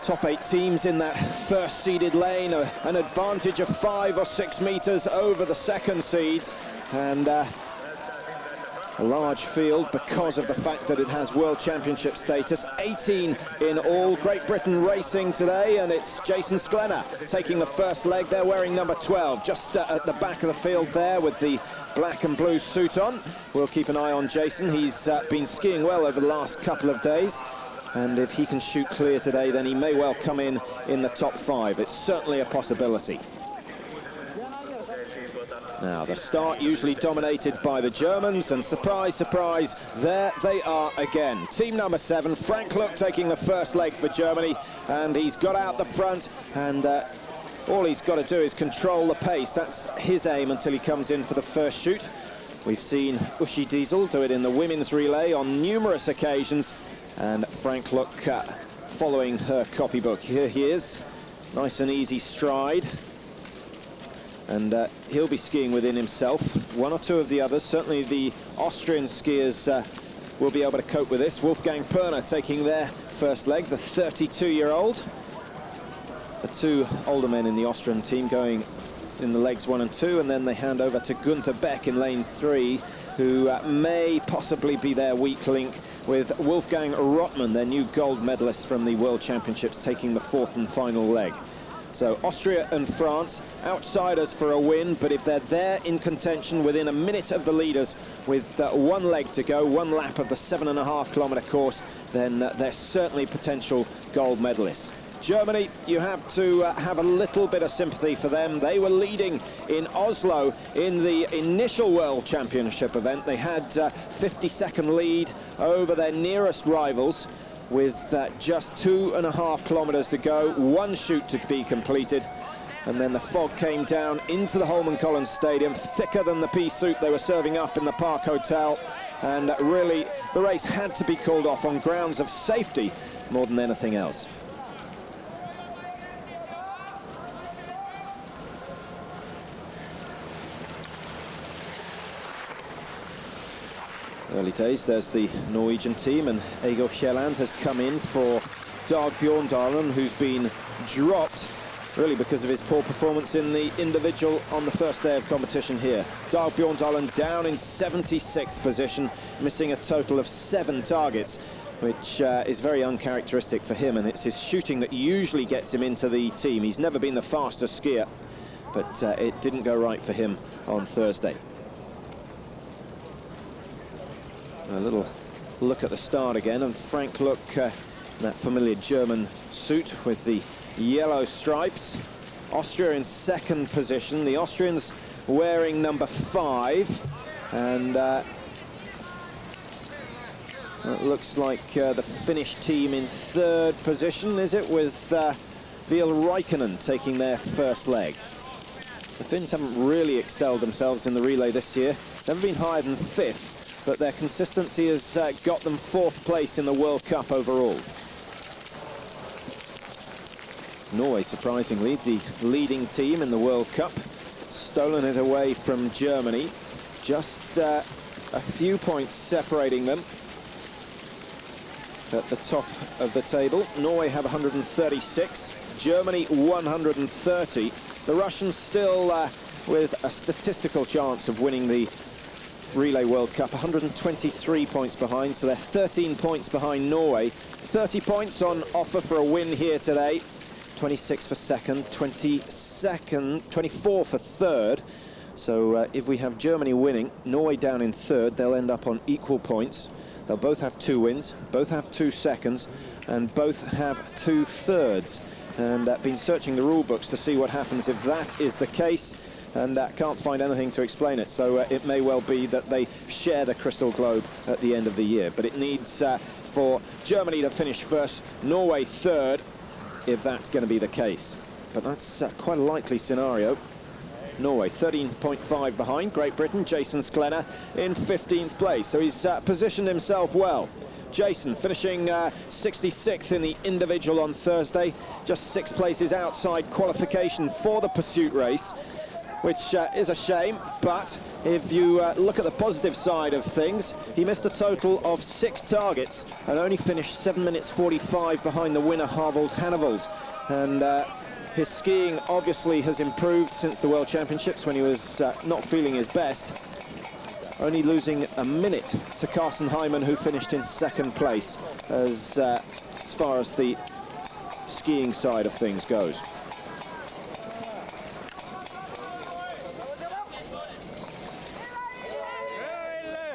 Top 8 teams in that first seeded lane, an advantage of 5 or 6 meters over the second seeds, and a large field because of the fact that it has World Championship status. 18 in all. Great Britain racing today, and it's Jason Sklenner taking the first leg. They're wearing number 12, just at the back of the field there with the black and blue suit on. We'll keep an eye on Jason. He's been skiing well over the last couple of days, and if he can shoot clear today, then he may well come in the top 5. It's certainly a possibility. Now, the start usually dominated by the Germans, and surprise, surprise, there they are again. Team number 7, Frank Luck taking the first leg for Germany, and he's got out the front, and all he's got to do is control the pace. That's his aim until he comes in for the first shoot. We've seen Uschi Diesel do it in the women's relay on numerous occasions, and Frank Luck following her copybook. Here he is, nice and easy stride. And he'll be skiing within himself. One or two of the others, certainly the Austrian skiers, will be able to cope with this. Wolfgang Perner taking their first leg, the 32-year-old. The two older men in the Austrian team going in the legs 1 and 2, and then they hand over to Gunther Beck in lane 3, who may possibly be their weak link, with Wolfgang Rottmann, their new gold medalist from the World Championships, taking the 4th and final leg. So Austria and France, outsiders for a win, but if they're there in contention within a minute of the leaders with 1 leg to go, 1 lap of the 7.5-kilometer course, then they're certainly potential gold medalists. Germany, you have to have a little bit of sympathy for them. They were leading in Oslo in the initial World Championship event. They had 50-second lead over their nearest rivals, with just 2.5 kilometers to go, 1 shoot to be completed, and then the fog came down into the Hольmenkollenene Stadium, thicker than the pea soup they were serving up in the Park Hotel, and really the race had to be called off on grounds of safety more than anything else. Early days, there's the Norwegian team, and Egil Kielland has come in for Dag Bjorndalen, who's been dropped really because of his poor performance in the individual on the first day of competition here. Dag Bjorndalen down in 76th position, missing a total of 7 targets, which is very uncharacteristic for him, and it's his shooting that usually gets him into the team. He's never been the fastest skier, but it didn't go right for him on Thursday. A little look at the start again, and Frank Luck, that familiar German suit with the yellow stripes. Austria in 2nd position, the Austrians wearing number 5, and it looks like the Finnish team in 3rd position, is it, with Viel Räikkönen taking their first leg. The Finns haven't really excelled themselves in the relay this year, never been higher than 5th. But their consistency has got them 4th place in the World Cup overall. Norway, surprisingly, the leading team in the World Cup, stolen it away from Germany. Just a few points separating them at the top of the table. Norway have 136, Germany 130. The Russians still with a statistical chance of winning the Relay World Cup, 123 points behind, so they're 13 points behind Norway. 30 points on offer for a win here today. 26 for 2nd, 24 for 3rd. So if we have Germany winning, Norway down in 3rd, they'll end up on equal points. They'll both have 2 wins, both have 2 seconds, and both have 2 thirds. And been searching the rule books to see what happens if that is the case, and can't find anything to explain it. So it may well be that they share the crystal globe at the end of the year. But it needs for Germany to finish 1st, Norway 3rd, if that's going to be the case. But that's quite a likely scenario. Norway 13.5 behind. Great Britain, Jason Sklenner in 15th place. So he's positioned himself well. Jason finishing 66th in the individual on Thursday, just 6 places outside qualification for the pursuit race, which is a shame, but if you look at the positive side of things, he missed a total of 6 targets and only finished 7 minutes 45 behind the winner, Harvold Hannevold. And his skiing obviously has improved since the World Championships when he was not feeling his best. Only losing a minute to Carsten Heimann, who finished in 2nd place as far as the skiing side of things goes.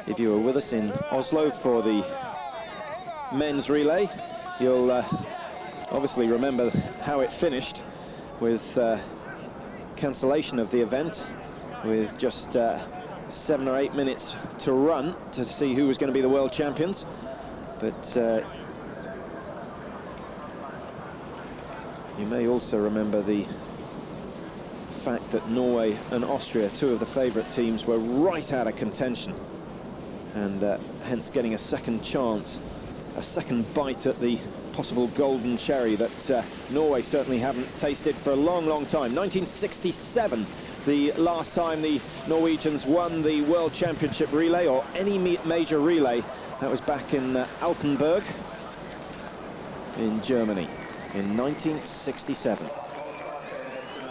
If you were with us in Oslo for the men's relay, you'll obviously remember how it finished with cancellation of the event with just 7 or 8 minutes to run to see who was going to be the world champions. But you may also remember the fact that Norway and Austria, 2 of the favourite teams, were right out of contention, and hence getting a second chance, a second bite at the possible golden cherry that Norway certainly haven't tasted for a long, long time. 1967, the last time the Norwegians won the World Championship relay, or any major relay. That was back in Altenburg in Germany in 1967.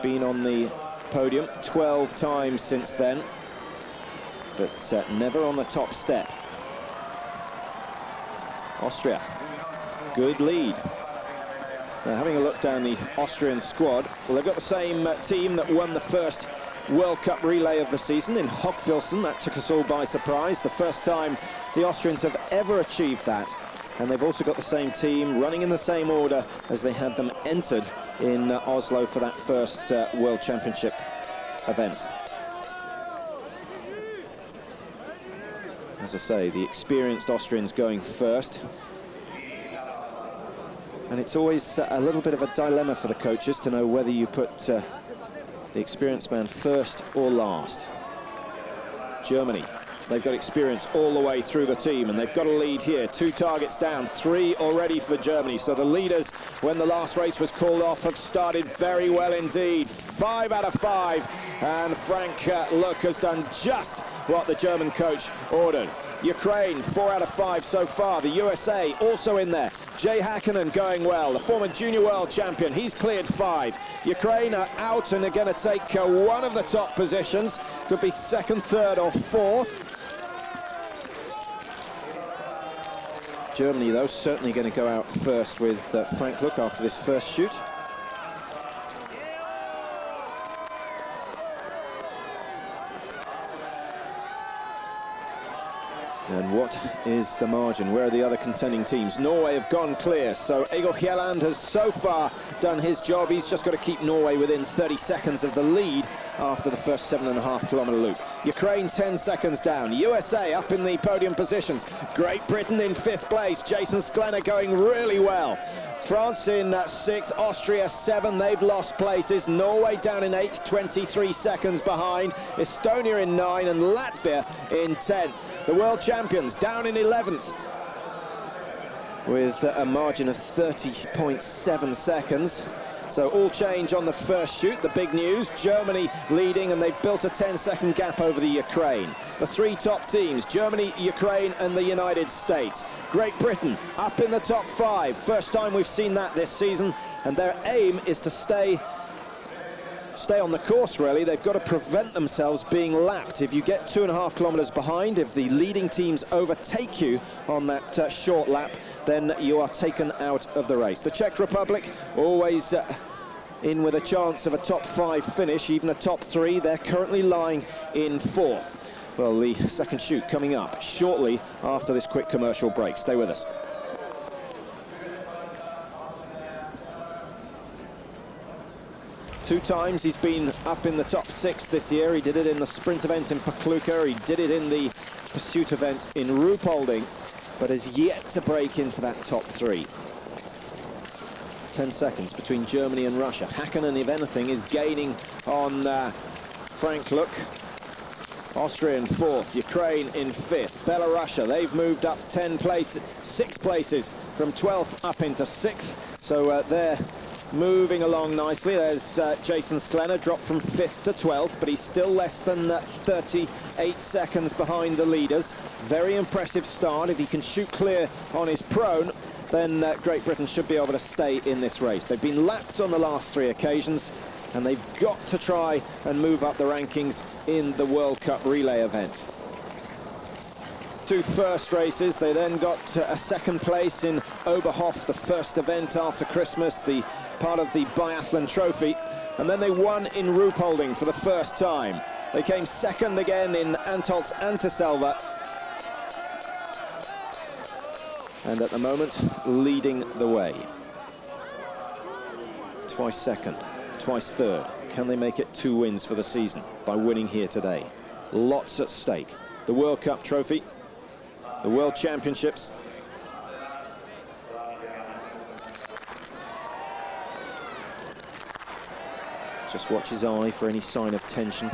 Been on the podium 12 times since then, but never on the top step. Austria, good lead. Now, having a look down the Austrian squad, well, they've got the same team that won the first World Cup relay of the season in Hochfilzen. That took us all by surprise, the first time the Austrians have ever achieved that. And they've also got the same team running in the same order as they had them entered in Oslo for that first World Championship event. As I say, the experienced Austrians going first. And it's always a little bit of a dilemma for the coaches to know whether you put the experienced man first or last. Germany, they've got experience all the way through the team, and they've got a lead here. 2 targets down, 3 already for Germany. So the leaders, when the last race was called off, have started very well indeed. 5 out of 5, and Frank Luck has done just what the German coach ordered. Ukraine, 4 out of 5 so far. The USA also in there. Jay Häkkinen going well, the former junior world champion. He's cleared 5. Ukraine are out and are going to take one of the top positions. Could be 2nd, 3rd or 4th. Germany, though, certainly going to go out first with Frank Luck after this first shoot. And what is the margin? Where are the other contending teams? Norway have gone clear, so Egil Hjelland has so far done his job. He's just got to keep Norway within 30 seconds of the lead after the first 7.5 kilometre loop. Ukraine 10 seconds down. USA up in the podium positions. Great Britain in 5th place. Jason Sklenar going really well. France in 6th, Austria 7, they've lost places. Norway down in 8th, 23 seconds behind. Estonia in 9 and Latvia in 10th. The world champions down in 11th with a margin of 30.7 seconds. So all change on the first shoot. The big news, Germany leading, and they've built a 10-second gap over the Ukraine. The 3 top teams, Germany, Ukraine and the United States. Great Britain up in the top 5. First time we've seen that this season, and their aim is to stay on the course, really. They've got to prevent themselves being lapped. If you get 2.5 kilometres behind, if the leading teams overtake you on that short lap, then you are taken out of the race. The Czech Republic always in with a chance of a top 5 finish, even a top 3. They're currently lying in 4th. Well, the second shoot coming up shortly after this quick commercial break. Stay with us. Two times he's been up in the top 6 this year. He did it in the sprint event in Pokluka. He did it in the pursuit event in Ruhpolding, but has yet to break into that top 3. 10 seconds between Germany and Russia. Häkkinen, if anything, is gaining on Frank Luck. Austria in 4th, Ukraine in 5th. Belarus, they've moved up 6 places from 12th up into 6th. So they're moving along nicely. There's Jason Sklenar, dropped from 5th to 12th, but he's still less than 38 seconds behind the leaders. Very impressive start. If he can shoot clear on his prone, then Great Britain should be able to stay in this race. They've been lapped on the last 3 occasions, and they've got to try and move up the rankings in the World Cup relay event. 2 first races, they then got a 2nd place in Oberhof, the first event after Christmas, the part of the biathlon trophy, and then they won in Ruhpolding for the first time. They came 2nd again in Antolz Anterselva, and at the moment leading the way. Twice 2nd, twice 3rd. Can they make it 2 wins for the season by winning here today? Lots at stake. The World Cup trophy, the World Championships. Just watch his eye for any sign of tension.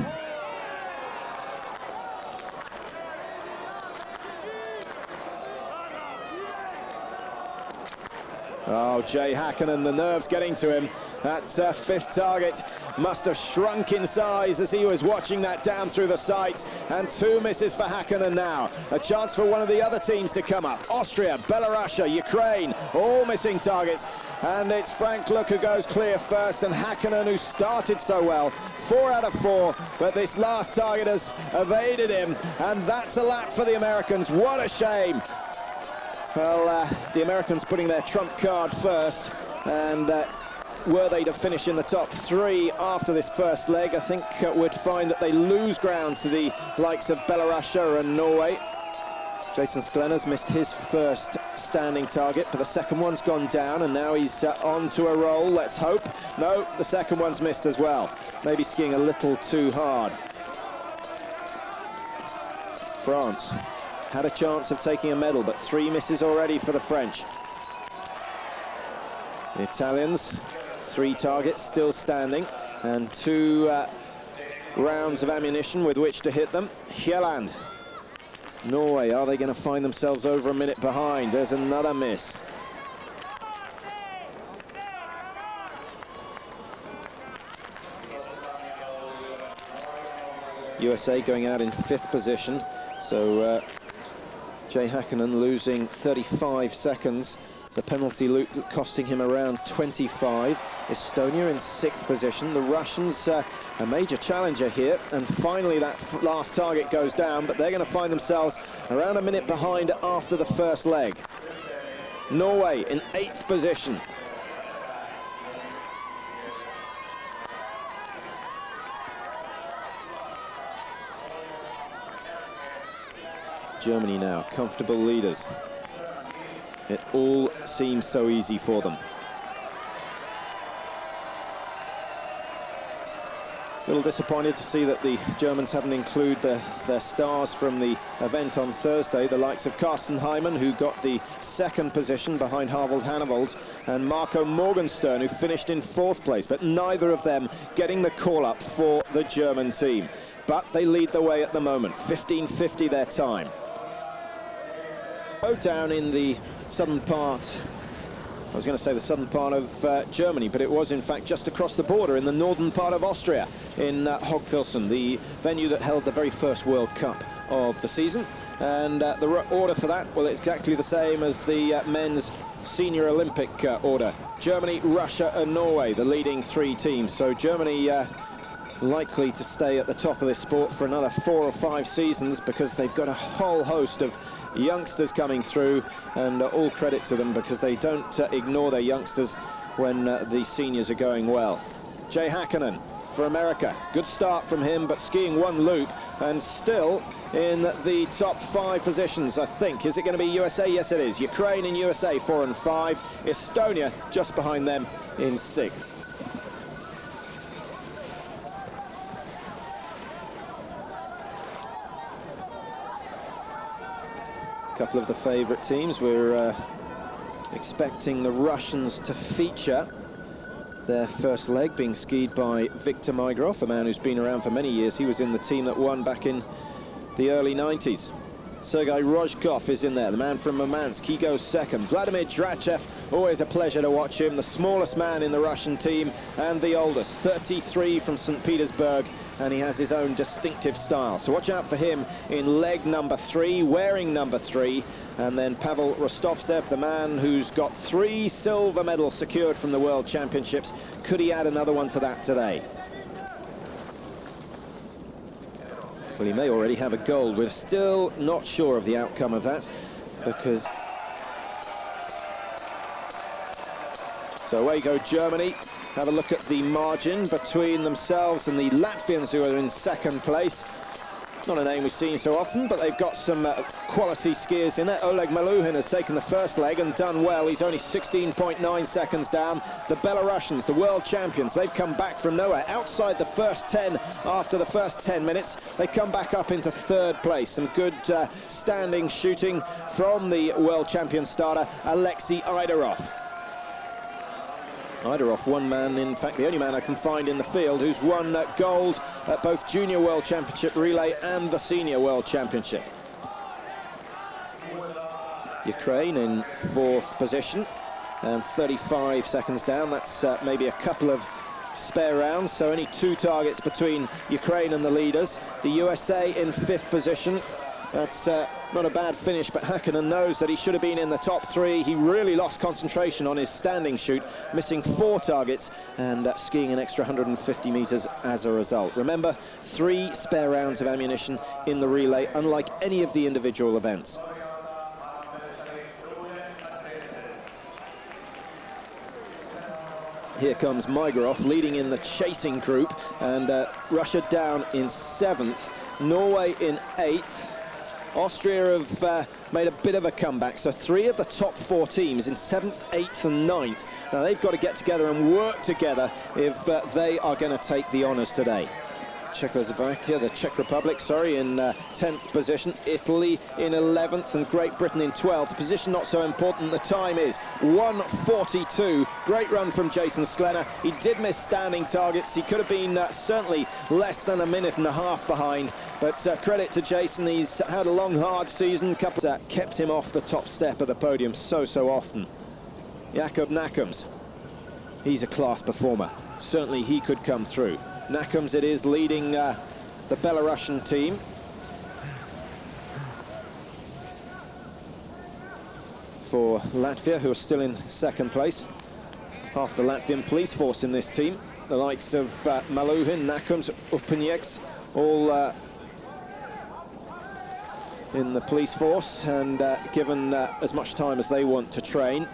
Oh, Jay Häkkinen, the nerves getting to him. That 5th target must have shrunk in size as he was watching that down through the sights. And 2 misses for Häkkinen now. A chance for one of the other teams to come up. Austria, Belarus, Ukraine, all missing targets. And it's Frank Luuk who goes clear first, and Häkkinen, who started so well, 4 out of 4, but this last target has evaded him. And that's a lap for the Americans. What a shame. Well, the Americans putting their trump card first, and were they to finish in the top 3 after this first leg, I think we'd find that they lose ground to the likes of Belarus and Norway. Jason Sklenar's missed his first standing target, but the second one's gone down, and now he's on to a roll, let's hope. No, the second one's missed as well. Maybe skiing a little too hard. France had a chance of taking a medal, but 3 misses already for the French. The Italians, 3 targets still standing, and 2 rounds of ammunition with which to hit them. Hjelland. Norway, are they going to find themselves over a minute behind? There's another miss. USA going out in 5th position, so Jay Häkkinen losing 35 seconds. The penalty loop costing him around 25. Estonia in 6th position. The Russians, a major challenger here. And finally that last target goes down, but they're going to find themselves around a minute behind after the first leg. Norway in 8th position. Germany now, comfortable leaders. It all seems so easy for them. A little disappointed to see that the Germans haven't included their stars from the event on Thursday, the likes of Carsten Heimann, who got the 2nd position behind Harald Hannevold, and Marco Morgenstern, who finished in 4th place, but neither of them getting the call-up for the German team. But they lead the way at the moment, 15:50 their time. Down in the southern part, I was going to say the southern part of Germany, but it was in fact just across the border in the northern part of Austria, in Hogfilzen, the venue that held the very first World Cup of the season. And the order for that, well, it's exactly the same as the men's senior Olympic order. Germany, Russia and Norway, the leading 3 teams. So Germany likely to stay at the top of this sport for another 4 or 5 seasons, because they've got a whole host of youngsters coming through, and all credit to them, because they don't ignore their youngsters when the seniors are going well. Jay Häkkinen for America, good start from him, but skiing 1 loop and still in the top 5 positions, I think. Is it going to be USA? Yes, it is. Ukraine and USA 4 and 5. Estonia just behind them in 6th. Couple of the favourite teams. We're expecting the Russians to feature. Their first leg being skied by Viktor Migrov, a man who's been around for many years. He was in the team that won back in the early 90s. Sergei Rozhkov is in there, the man from Murmansk. He goes 2nd. Vladimir Drachev Always a pleasure to watch him, the smallest man in the Russian team and the oldest, 33 from St. Petersburg, and he has his own distinctive style. So watch out for him in leg number 3, wearing number 3. And then Pavel Rostovtsev, the man who's got 3 silver medals secured from the World Championships. Could he add another one to that today? Well, he may already have a gold. We're still not sure of the outcome of that, because... So away go Germany. Have a look at the margin between themselves and the Latvians, who are in second place. Not a name we've seen so often, but they've got some quality skiers in there. Oleg Maluhin has taken the first leg and done well. He's only 16.9 seconds down. The Belarusians, the world champions, they've come back from nowhere. Outside the first 10 after the first 10 minutes. They come back up into third place. Some good standing shooting from the world champion starter, Alexei Aidarov. Aidarov, one man, in fact, the only man I can find in the field who's won gold at both Junior World Championship Relay and the Senior World Championship. Ukraine in 4th position and 35 seconds down. That's maybe a couple of spare rounds, so only 2 targets between Ukraine and the leaders. The USA in 5th position. That's not a bad finish, but Häkkinen knows that he should have been in the top 3. He really lost concentration on his standing shoot, missing 4 targets and skiing an extra 150 meters as a result. Remember, 3 spare rounds of ammunition in the relay, unlike any of the individual events. Here comes Mygorov leading in the chasing group, and Russia down in 7th, Norway in 8th. Austria have made a bit of a comeback, so 3 of the top 4 teams in 7th, 8th and 9th. Now they've got to get together and work together if they are going to take the honours today. Czechoslovakia, the Czech Republic, sorry, in 10th position, Italy in 11th and Great Britain in 12th. The position not so important, the time is 1:42. Great run from Jason Sklenar. He did miss standing targets. He could have been certainly less than a minute and a half behind, but credit to Jason, he's had a long, hard season. Couple that kept him off the top step of the podium so often. Jakob Nakums, he's a class performer. Certainly he could come through. Nakums it is, leading the Belarusian team. For Latvia, who are still in 2nd place. Half the Latvian police force in this team. The likes of Maluhin, Nakums, Upanieks, all in the police force and given as much time as they want to train.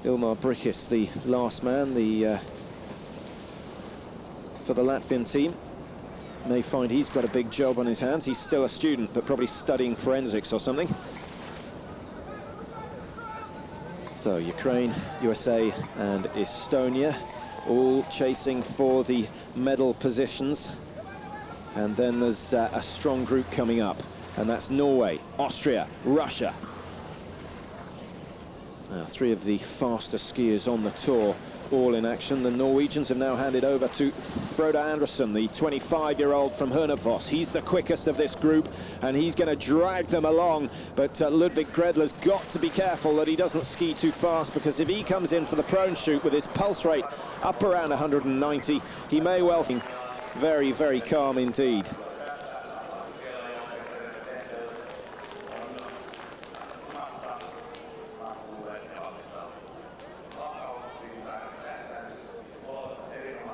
Ilmar Brikis, the last man, for the Latvian team. May find he's got a big job on his hands. He's still a student, but probably studying forensics or something. So Ukraine, USA and Estonia all chasing for the medal positions. And then there's a strong group coming up, and that's Norway, Austria, Russia. Now, 3 of the fastest skiers on the tour, all in action. The Norwegians have now handed over to Frode Andersen, the 25-year-old from Hønefoss. He's the quickest of this group, and he's going to drag them along. But Ludvig Gredler's got to be careful that he doesn't ski too fast, because if he comes in for the prone shoot with his pulse rate up around 190, he may well be very, very calm indeed.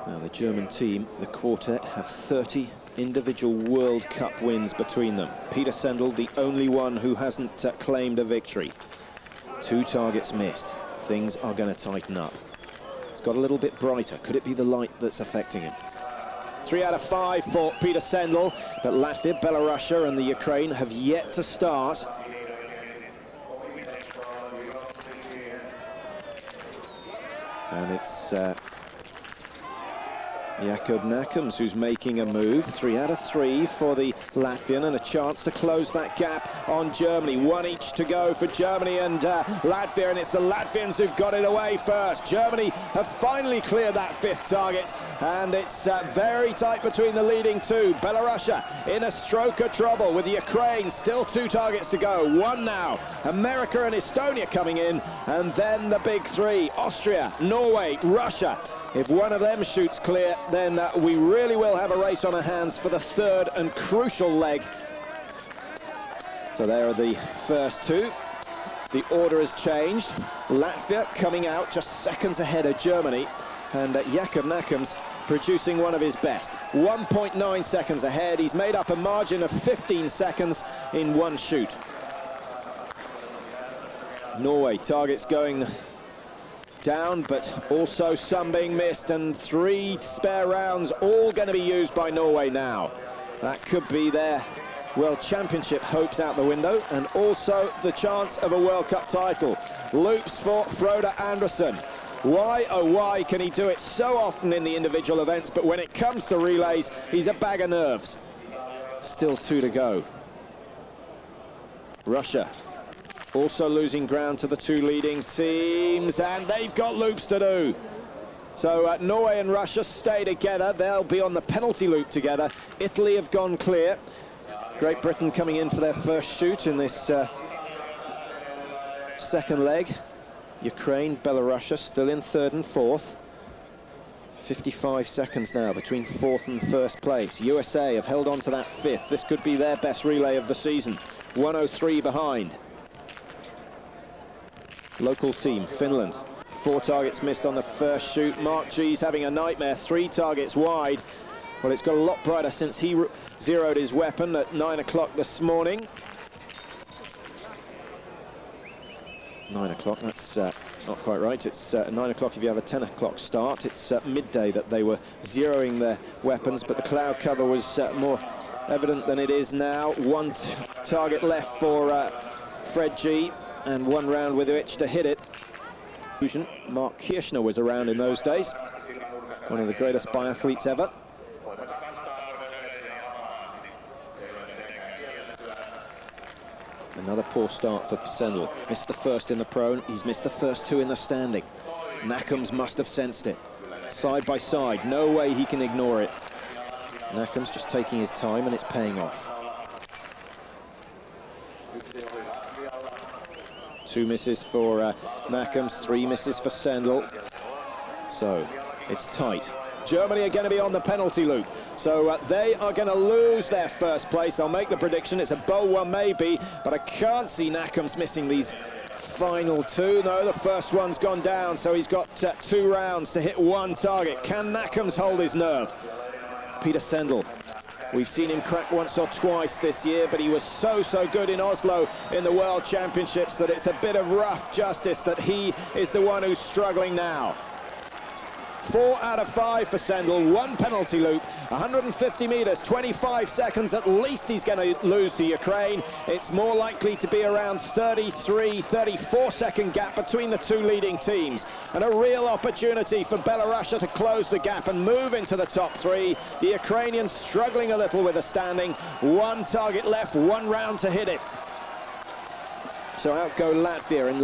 Now the German team, the quartet, have 30 individual World Cup wins between them. Peter Sendel, the only one who hasn't claimed a victory. 2 targets missed. Things are going to tighten up. It's got a little bit brighter. Could it be the light that's affecting him? 3 out of 5 for Peter Sendel, but Latvia, Belarus and the Ukraine have yet to start. And it's Jakob Nakums, who's making a move. 3 out of 3 for the Latvian, and a chance to close that gap on Germany. 1 each to go for Germany and Latvia, and it's the Latvians who've got it away first. Germany have finally cleared that 5th target, and it's very tight between the leading 2. Belarusia in a stroke of trouble with Ukraine. Still 2 targets to go. 1 now. America and Estonia coming in, and then the big 3. Austria, Norway, Russia. If one of them shoots clear, then we really will have a race on our hands for the 3rd and crucial leg. So there are the first 2. The order has changed. Latvia coming out just seconds ahead of Germany, and Jakob Nakums producing one of his best. 1.9 seconds ahead. He's made up a margin of 15 seconds in 1 shoot. Norway targets going down, but also some being missed, and 3 spare rounds all going to be used by Norway now. That could be their World Championship hopes out the window, and also the chance of a World Cup title. Loops for Frode Andersen. Why, oh why, can he do it so often in the individual events, but when it comes to relays, he's a bag of nerves. Still 2 to go. Russia also losing ground to the 2 leading teams, and they've got loops to do. So Norway and Russia stay together. They'll be on the penalty loop together. Italy have gone clear. Great Britain coming in for their first shoot in this 2nd leg. Ukraine, Belarusia still in 3rd and 4th. 55 seconds now between 4th and 1st place. USA have held on to that 5th. This could be their best relay of the season. 103 behind. Local team, Finland. 4 targets missed on the first shoot. Mark G's having a nightmare, 3 targets wide. Well, it's got a lot brighter since he zeroed his weapon at 9 o'clock this morning. 9 o'clock, that's not quite right. It's 9 o'clock if you have a 10 o'clock start. It's midday that they were zeroing their weapons, but the cloud cover was more evident than it is now. 1 target left for Fred G, and 1 round with which to hit it. Mark Kirchner was around in those days, one of the greatest biathletes ever. Another poor start for Sendel. Missed the 1st in the pro, he's missed the first 2 in the standing. Nakums must have sensed it. Side by side, no way he can ignore it. Nakums just taking his time, and it's paying off. 2 misses for Nakums, 3 misses for Sendel. So it's tight. Germany are going to be on the penalty loop, so they are going to lose their 1st place. I'll make the prediction. It's a bold one maybe, but I can't see Nakums missing these final 2. No, the first one's gone down, so he's got 2 rounds to hit 1 target. Can Nakums hold his nerve? Peter Sendel. We've seen him crack once or twice this year, but he was so good in Oslo in the World Championships that it's a bit of rough justice that he is the one who's struggling now. 4 out of 5 for Sendel, 1 penalty loop, 150 meters, 25 seconds at least he's going to lose to Ukraine. It's more likely to be around 33, 34 second gap between the 2 leading teams, and a real opportunity for Belarusia to close the gap and move into the top 3. The Ukrainians struggling a little with the standing. 1 target left, 1 round to hit it. So out go Latvia, and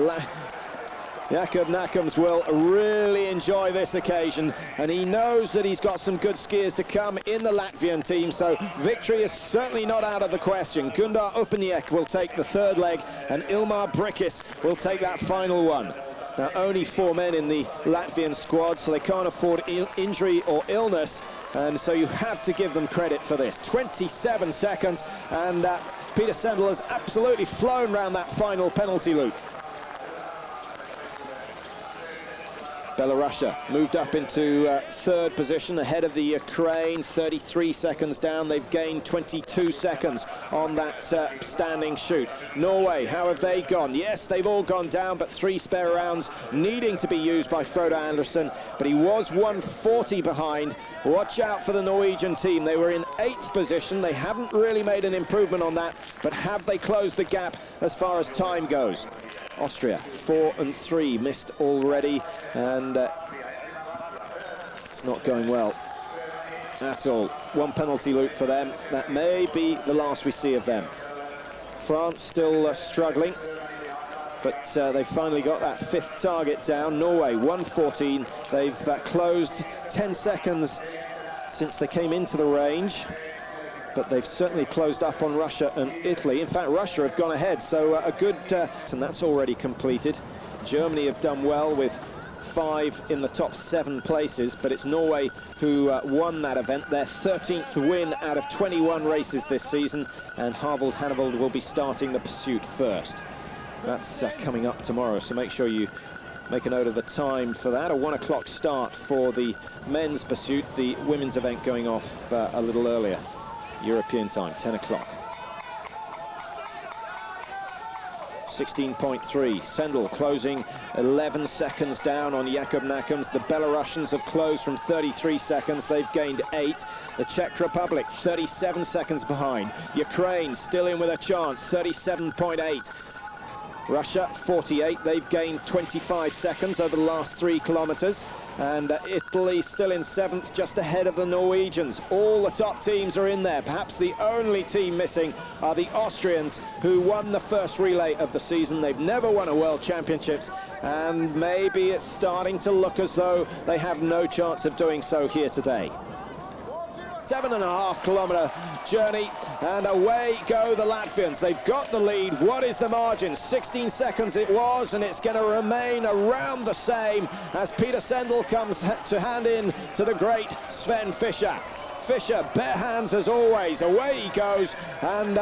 Jakob Nakums will really enjoy this occasion, and he knows that he's got some good skiers to come in the Latvian team, so victory is certainly not out of the question. Gundar Upaniek will take the 3rd leg, and Ilmar Brikis will take that final one. Now, only 4 men in the Latvian squad, so they can't afford injury or illness, and so you have to give them credit for this. 27 seconds, and Peter Sendel has absolutely flown round that final penalty loop. Belarusia moved up into 3rd position ahead of the Ukraine, 33 seconds down. They've gained 22 seconds on that standing shoot. Norway, how have they gone? Yes, they've all gone down, but 3 spare rounds needing to be used by Frode Andersen, but he was 140 behind. Watch out for the Norwegian team. They were in 8th position. They haven't really made an improvement on that, but have they closed the gap as far as time goes? Austria, 4 and 3, missed already, and it's not going well at all. One penalty loop for them. That may be the last we see of them. France still struggling, but they've finally got that 5th target down. Norway 1:14. They've closed 10 seconds since they came into the range, but they've certainly closed up on Russia and Italy. In fact, Russia have gone ahead, so a good and that's already completed. Germany have done well with 5 in the top 7 places, but it's Norway who won that event, their 13th win out of 21 races this season, and Harvold Hannevold will be starting the pursuit first. That's coming up tomorrow, so make sure you make a note of the time for that. A 1 o'clock start for the men's pursuit, the women's event going off a little earlier, European time, 10 o'clock. 16.3, Sendel closing 11 seconds down on Jakub Nakums. The Belarusians have closed from 33 seconds, they've gained 8. The Czech Republic 37 seconds behind. Ukraine still in with a chance, 37.8. Russia 48, they've gained 25 seconds over the last 3 kilometers. And Italy still in 7th, just ahead of the Norwegians. All the top teams are in there. Perhaps the only team missing are the Austrians, who won the first relay of the season. They've never won a World Championships, and maybe it's starting to look as though they have no chance of doing so here today. 7.5 kilometer journey, and away go the Latvians. They've got the lead. What is the margin? 16 seconds it was, and it's going to remain around the same as Peter Sendel comes to hand in to the great Sven Fischer. Fischer, bare hands as always. Away he goes, and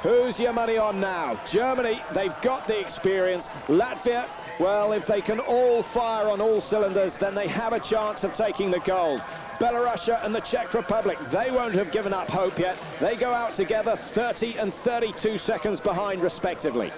who's your money on now? Germany, they've got the experience. Latvia, well, if they can all fire on all cylinders, then they have a chance of taking the gold. Belarus and the Czech Republic, they won't have given up hope yet. They go out together 30 and 32 seconds behind, respectively.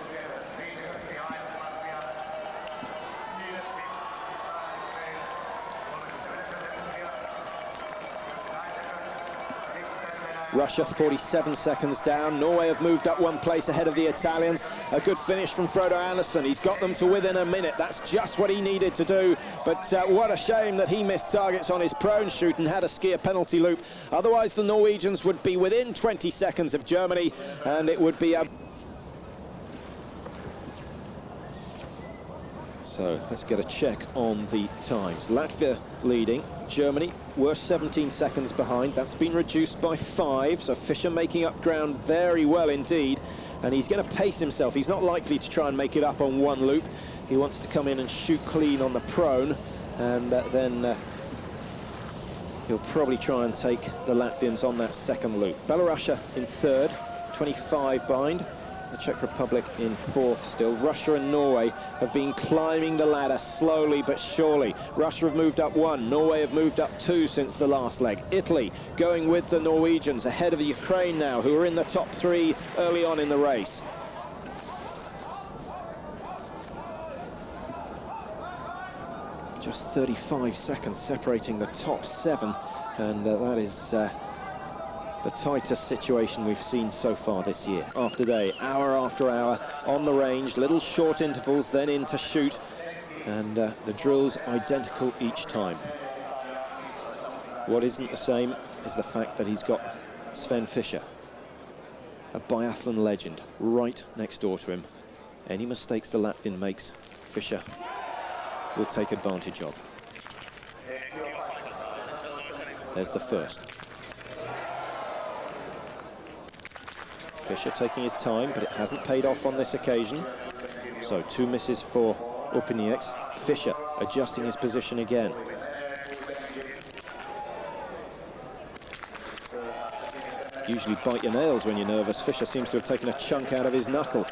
Russia 47 seconds down. Norway have moved up 1 place ahead of the Italians. A good finish from Frodo Anderson. He's got them to within a minute. That's just what he needed to do. But what a shame that he missed targets on his prone shoot and had to ski a penalty loop. Otherwise, the Norwegians would be within 20 seconds of Germany, and it would be a... So let's get a check on the times. Latvia leading, Germany were 17 seconds behind. That's been reduced by 5, so Fischer making up ground very well indeed. And he's going to pace himself. He's not likely to try and make it up on 1 loop. He wants to come in and shoot clean on the prone, and then he'll probably try and take the Latvians on that 2nd loop. Belarus in 3rd, 25 behind. The Czech Republic in 4th still. Russia and Norway have been climbing the ladder slowly but surely. Russia have moved up 1, Norway have moved up 2 since the last leg. Italy going with the Norwegians, ahead of the Ukraine now, who are in the top 3 early on in the race. Just 35 seconds separating the top 7, and that is the tightest situation we've seen so far this year. After day, hour after hour on the range, little short intervals, then in to shoot, and the drill's identical each time. What isn't the same is the fact that he's got Sven Fischer, a biathlon legend, right next door to him. Any mistakes the Latvian makes, Fischer will take advantage of. There's the first. Fischer taking his time, but it hasn't paid off on this occasion. So 2 misses for Opinieks. Fischer adjusting his position again. Usually bite your nails when you're nervous. Fischer seems to have taken a chunk out of his knuckle.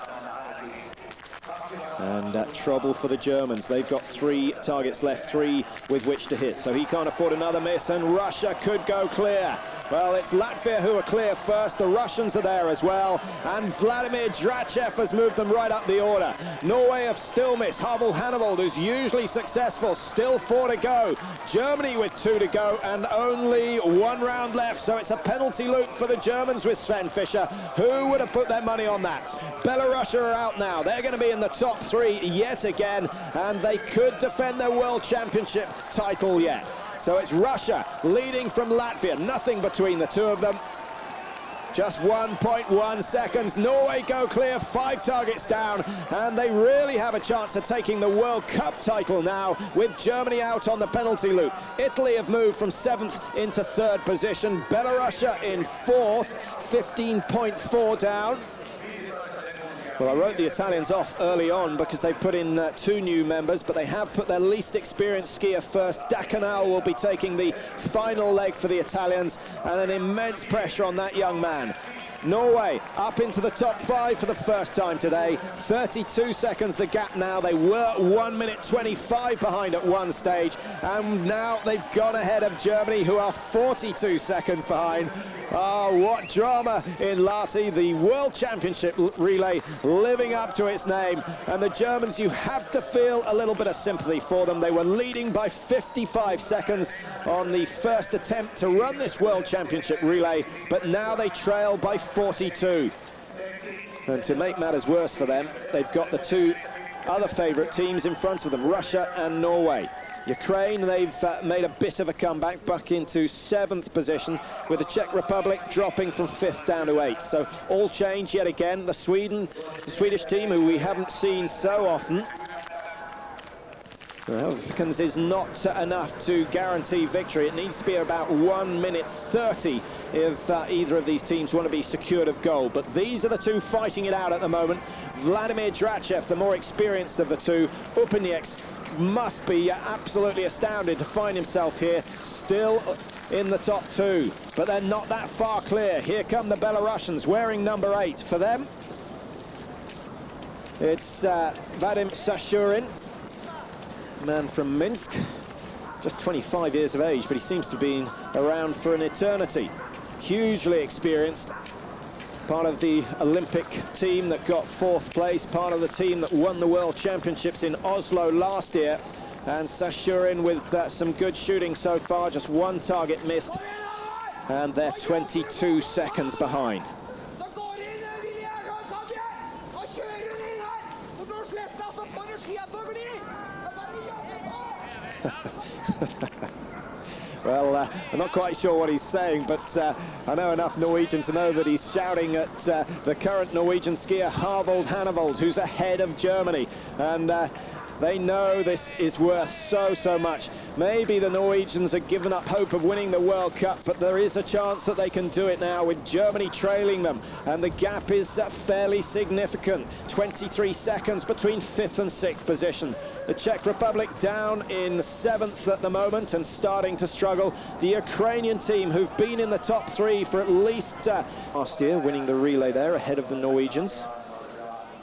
And trouble for the Germans. They've got 3 targets left, 3 with which to hit. So he can't afford another miss, and Russia could go clear. Well, it's Latvia who are clear first. The Russians are there as well. And Vladimir Drachev has moved them right up the order. Norway have still missed. Harvold Hannevold, who's usually successful, still 4 to go. Germany with 2 to go and only 1 round left. So it's a penalty loop for the Germans with Sven Fischer. Who would have put their money on that? Belarus are out now. They're going to be in the top 3 yet again, and they could defend their World Championship title yet. So it's Russia leading from Latvia, nothing between the two of them. Just 1.1 seconds. Norway go clear, 5 targets down, and they really have a chance of taking the World Cup title now with Germany out on the penalty loop. Italy have moved from 7th into 3rd position. Belarus in 4th, 15.4 down. Well, I wrote the Italians off early on because they put in 2 new members, but they have put their least experienced skier first. Dacanal will be taking the final leg for the Italians, and an immense pressure on that young man. Norway up into the top 5 for the first time today. 32 seconds the gap now. They were 1 minute 25 behind at one stage, and now they've gone ahead of Germany, who are 42 seconds behind. Oh, what drama in Lahti, the World Championship relay living up to its name. And the Germans, you have to feel a little bit of sympathy for them. They were leading by 55 seconds on the first attempt to run this World Championship relay, but now they trail by 42. And to make matters worse for them, they've got the 2 other favourite teams in front of them, Russia and Norway. Ukraine, they've made a bit of a comeback back into 7th position, with the Czech Republic dropping from 5th down to 8th. So all change yet again. The Swedish team, who we haven't seen so often, well, seconds is not enough to guarantee victory. It needs to be about 1 minute 30 if either of these teams want to be secured of gold. But these are the 2 fighting it out at the moment. Vladimir Drachev, the more experienced of the 2. Upenieks must be absolutely astounded to find himself here, still in the top 2. But they're not that far clear. Here come the Belarusians wearing number 8. For them, it's Vadim Sashurin, man from Minsk, just 25 years of age, but he seems to have been around for an eternity. Hugely experienced, part of the Olympic team that got 4th place, part of the team that won the World Championships in Oslo last year. And Sashurin with some good shooting so far, just 1 target missed, and they're 22 seconds behind. Well, I'm not quite sure what he's saying, but I know enough Norwegian to know that he's shouting at the current Norwegian skier Harvold Hannevold, who's ahead of Germany. And they know this is worth so much. Maybe the Norwegians have given up hope of winning the World Cup, but there is a chance that they can do it now with Germany trailing them. And the gap is fairly significant. 23 seconds between 5th and 6th position. The Czech Republic down in 7th at the moment and starting to struggle. The Ukrainian team, who've been in the top 3 for at least last year, winning the relay there ahead of the Norwegians,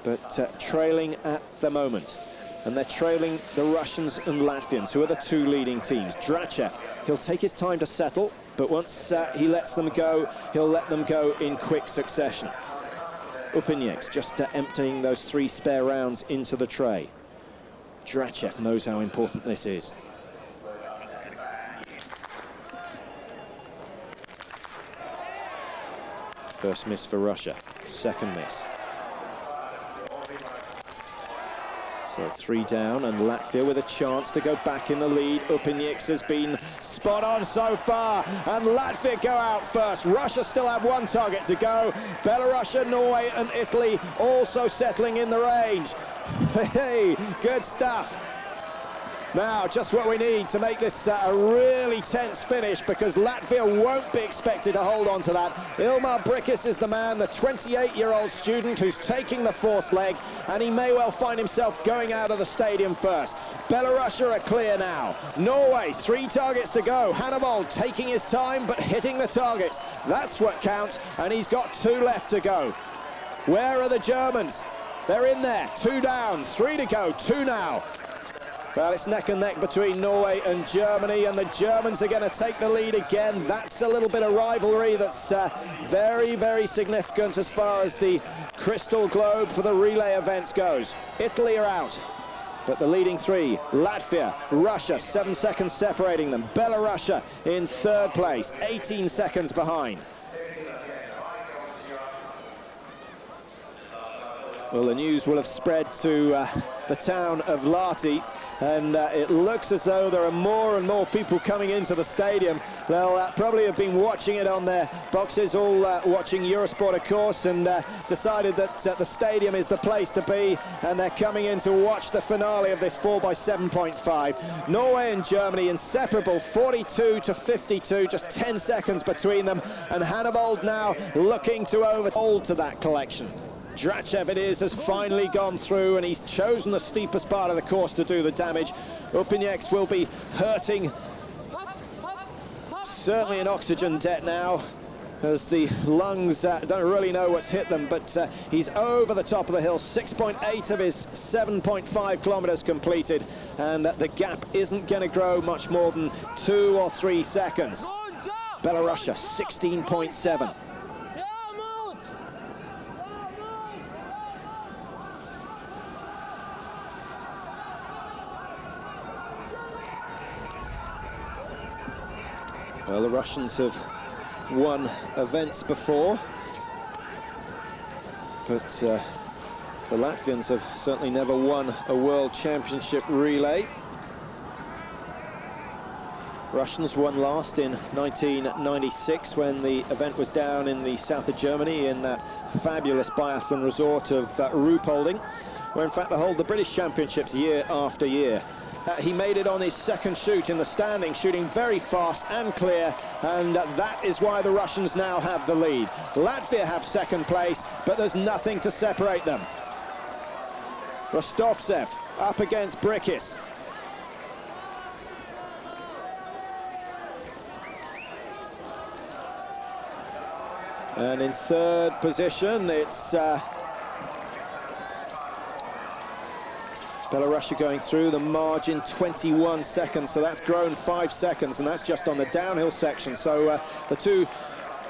but trailing at the moment. And they're trailing the Russians and Latvians, who are the 2 leading teams. Drachev, he'll take his time to settle, but once he lets them go, he'll let them go in quick succession. Upenieks just emptying those 3 spare rounds into the tray. Drachev knows how important this is. First miss for Russia, second miss. So 3 down, and Latvia with a chance to go back in the lead. Upenieks has been spot on so far, and Latvia go out first. Russia still have 1 target to go. Belarus, Norway and Italy also settling in the range. Hey, good stuff. Now, just what we need to make this a really tense finish, because Latvia won't be expected to hold on to that. Ilmar Brikis is the man, the 28-year-old student who's taking the 4th leg, and he may well find himself going out of the stadium first. Belarus are clear now. Norway, 3 targets to go. Hannevold taking his time, but hitting the targets. That's what counts, and he's got 2 left to go. Where are the Germans? They're in there. 2 down, 3 to go, 2 now. Well, it's neck and neck between Norway and Germany, and the Germans are going to take the lead again. That's a little bit of rivalry that's very significant as far as the crystal globe for the relay events goes. Italy are out, but the leading 3, Latvia, Russia, 7 seconds separating them. Belarus in 3rd place, 18 seconds behind. Well, the news will have spread to the town of Lahti. And it looks as though there are more and more people coming into the stadium. They'll probably have been watching it on their boxes, all watching Eurosport, of course, and decided that the stadium is the place to be, and they're coming in to watch the finale of this 4x7.5. Norway and Germany inseparable, 42 to 52, just 10 seconds between them, and Hannevold now looking to overhold to that collection. Drachev it is, has finally gone through, and he's chosen the steepest part of the course to do the damage. Upinieks will be hurting, certainly in oxygen debt now, as the lungs don't really know what's hit them, but he's over the top of the hill. 6.8 of his 7.5 kilometers completed, and the gap isn't going to grow much more than 2 or 3 seconds. Belarusia 16.7. Well, the Russians have won events before, but the Latvians have certainly never won a World Championship relay. Russians won last in 1996 when the event was down in the south of Germany in that fabulous biathlon resort of Ruhpolding, where in fact they hold the British Championships year after year. He made it on his second shoot in the standing, shooting very fast and clear, and that is why the Russians now have the lead. Latvia have second place, but there's nothing to separate them. Rostovtsev up against Brickis. And in third position, it's Belarusia going through the margin, 21 seconds, so that's grown 5 seconds, and that's just on the downhill section. So the two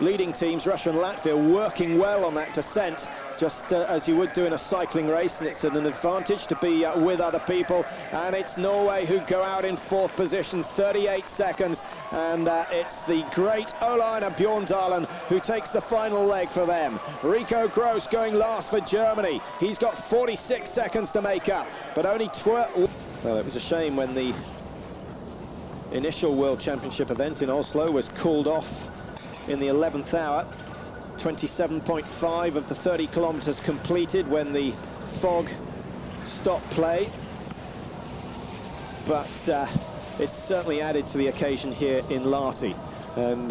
leading teams, Russia and Latvia, working well on that descent, just as you would do in a cycling race, and it's an advantage to be with other people. And it's Norway who go out in fourth position, 38 seconds, and it's the great Olainer Bjorndalen who takes the final leg for them. Rico Gross going last for Germany. He's got 46 seconds to make up, but only 12. Well, it was a shame when the initial World Championship event in Oslo was called off in the 11th hour. 27.5 of the 30 kilometers completed when the fog stopped play, but it's certainly added to the occasion here in Lahti, and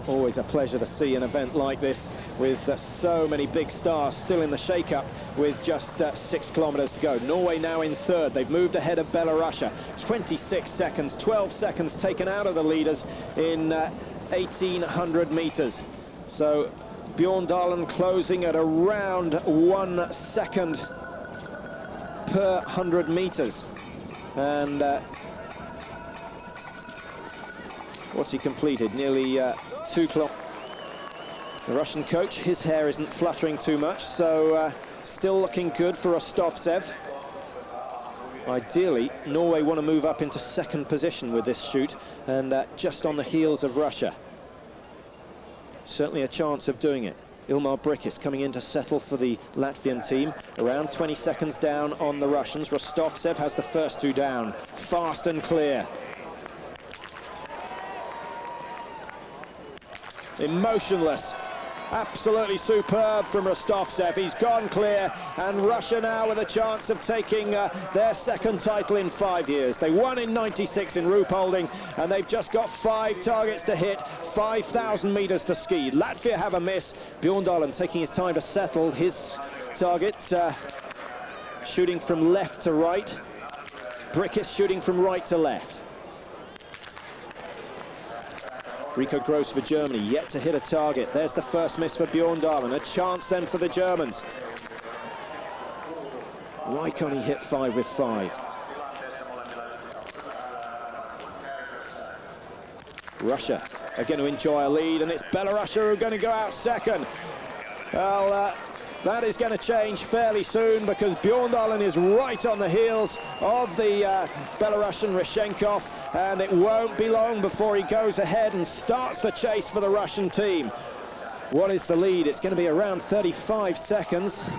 always a pleasure to see an event like this with so many big stars still in the shake-up with just 6 kilometers to go. Norway now in third. They've moved ahead of Belarusia. 26 seconds, 12 seconds taken out of the leaders in 1,800 meters. So Bjorndalen closing at around 1 second per 100 meters. And what's he completed? Nearly 2 kilometers. The Russian coach, his hair isn't fluttering too much, so still looking good for Rostovtsev. Ideally, Norway want to move up into second position with this shoot, and just on the heels of Russia. Certainly a chance of doing it. Ilmar Brickis coming in to settle for the Latvian team. Around 20 seconds down on the Russians. Rostovtsev has the first two down. Fast and clear. Emotionless. Absolutely superb from Rostovtsev. He's gone clear, and Russia now with a chance of taking their second title in 5 years. They won in 96 in Ruhpolding, and they've just got 5 targets to hit, 5,000 meters to ski. Latvia have a miss. Bjorndalen taking his time to settle his target, shooting from left to right. Brickis shooting from right to left. Rico Gross for Germany, yet to hit a target. There's the first miss for Bjorndalen. A chance then for the Germans. Why can't he hit 5 with 5? Russia are going to enjoy a lead, and it's Belarusia who are going to go out second. Well, that is going to change fairly soon, because Bjorndalen is right on the heels of the Belarusian Rishenkov, and it won't be long before he goes ahead and starts the chase for the Russian team. What is the lead? It's going to be around 35 seconds.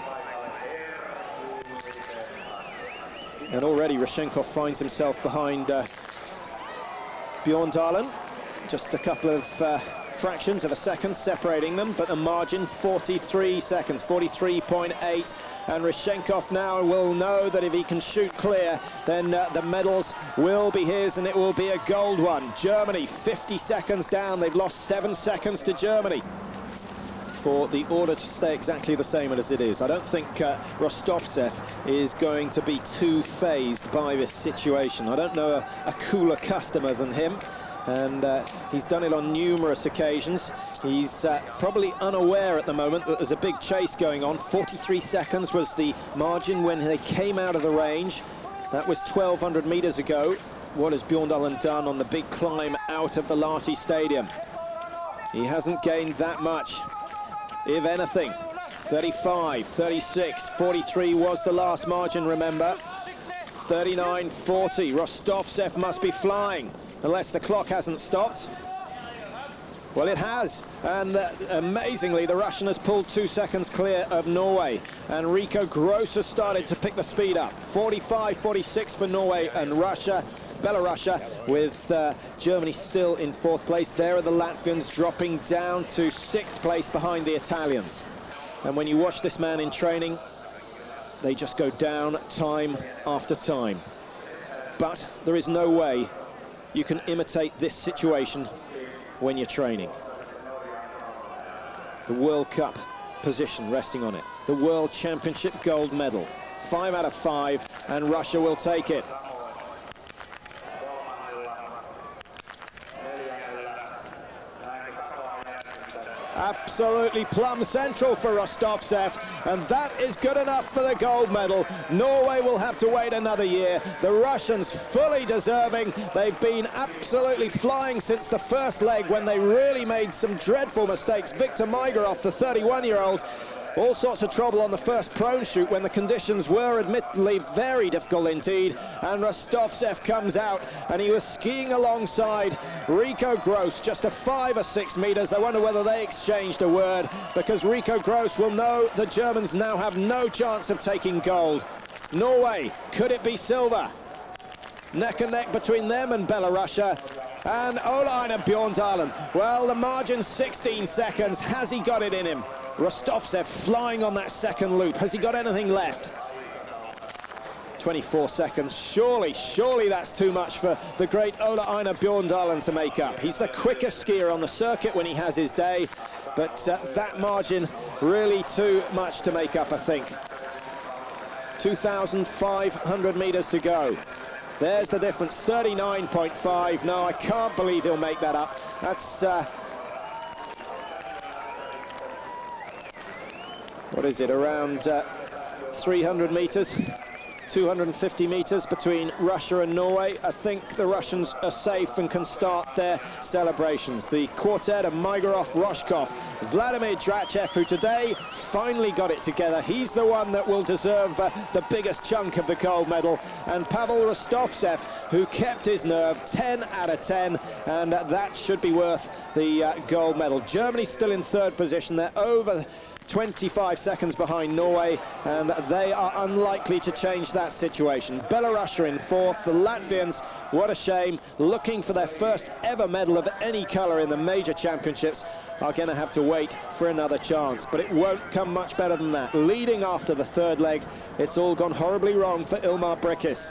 And already Roshenkov finds himself behind Bjorndalen. Just a couple of fractions of a second separating them, but the margin 43 seconds, 43.8. And Roshenkov now will know that if he can shoot clear, then the medals will be his, and it will be a gold one. Germany 50 seconds down. They've lost 7 seconds to Germany. For the order to stay exactly the same as it is. I don't think Rostovtsev is going to be too fazed by this situation. I don't know a cooler customer than him, and he's done it on numerous occasions. He's probably unaware at the moment that there's a big chase going on. 43 seconds was the margin when they came out of the range. That was 1,200 meters ago. What has Bjorndalen done on the big climb out of the Lahti Stadium? He hasn't gained that much. If anything, 35, 36, 43 was the last margin, remember. 39, 40, Rostovtsev must be flying, unless the clock hasn't stopped. Well, it has, and amazingly, the Russian has pulled 2 seconds clear of Norway, and Rico Gross has started to pick the speed up. 45, 46 for Norway and Russia. Belarus with Germany still in 4th place. There are the Latvians dropping down to 6th place behind the Italians. And when you watch this man in training, they just go down time after time. But there is no way you can imitate this situation when you're training. The World Cup position resting on it. The World Championship gold medal. 5 out of 5, and Russia will take it. Absolutely plumb central for Rostovtsev, and that is good enough for the gold medal. Norway will have to wait another year. The Russians fully deserving. They've been absolutely flying since the first leg when they really made some dreadful mistakes. Viktor Maigarov, the 31-year-old, all sorts of trouble on the first prone shoot when the conditions were admittedly very difficult indeed. And Rostovtsev comes out, and he was skiing alongside Rico Gross, just a 5 or 6 meters. I wonder whether they exchanged a word, because Rico Gross will know the Germans now have no chance of taking gold. Norway, could it be silver? Neck and neck between them and Belarus. And Ola-Einar Bjorndalen, well, the margin 16 seconds. Has he got it in him? Rostovtsev flying on that second loop. Has he got anything left? 24 seconds. Surely that's too much for the great Ola-Einar Bjorndalen to make up. He's the quickest skier on the circuit when he has his day, but that margin really too much to make up, I think. 2,500 meters to go. There's the difference, 39.5. No, I can't believe he'll make that up. That's what is it, around 300 meters, 250 meters between Russia and Norway. I think the Russians are safe and can start their celebrations. The quartet of Maigarov, Roshkov, Vladimir Drachev, who today finally got it together. He's the one that will deserve the biggest chunk of the gold medal. And Pavel Rostovtsev, who kept his nerve, 10 out of 10, and that should be worth the gold medal. Germany still in 3rd position. They're over 25 seconds behind Norway, and they are unlikely to change that situation. Belarus are in 4th. The Latvians, what a shame, looking for their first ever medal of any colour in the major championships, are going to have to wait for another chance. But it won't come much better than that. Leading after the 3rd leg, it's all gone horribly wrong for Ilmar Brikis.